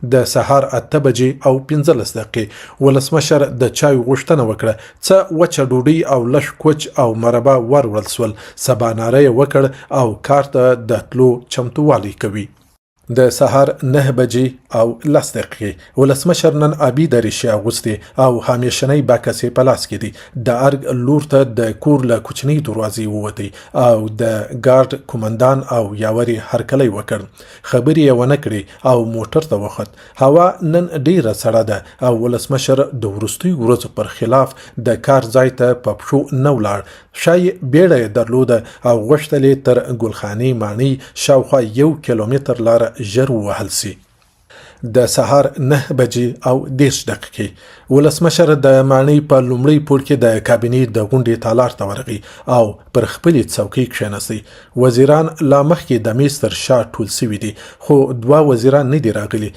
د سهار 8 بجې او 15 دقیقې ولسمشر د چای غوښتنه وکړه، څه وچه ډوډۍ او لږ کوچ او مربا وروړل سول. سباناری وکړ او کار ته د تلو چمتووالی کوي. د سهار 9 بجې او 10 دقیقې ولسمشر نن ابي دریشي اغوستې او همیشنۍ بکسې په لاس کې دي. د ارګ لور ته د کور له کوچنۍ دروازې ووتی او د ګارد کومندان او یاوري هرکلی وکړ. خبرې یې ونه کړې او موټر ته وخت. هوا نن ډیره سړه ده او ولسمشر د وروستیو ورځو پر خلاف د کار ځای ته په پښو نه ولاړ. شای بیړه یې درلوده او غوښتل یې تر ګلخانې ماڼۍ شاوخوا 1 کیلومتر لاره ژر ووهل سي. د سهار 9 بجې او 10 دقیقې ولسمشر د ماڼۍ په لومړي پوړ کې د کابینې د غونډې تالار ته ورغی او پر خپلې څوکۍ کښېنستی. وزیران لا مخکې د میز تر شا ټول سوي دي، خو 2 وزیران نه دي راغلي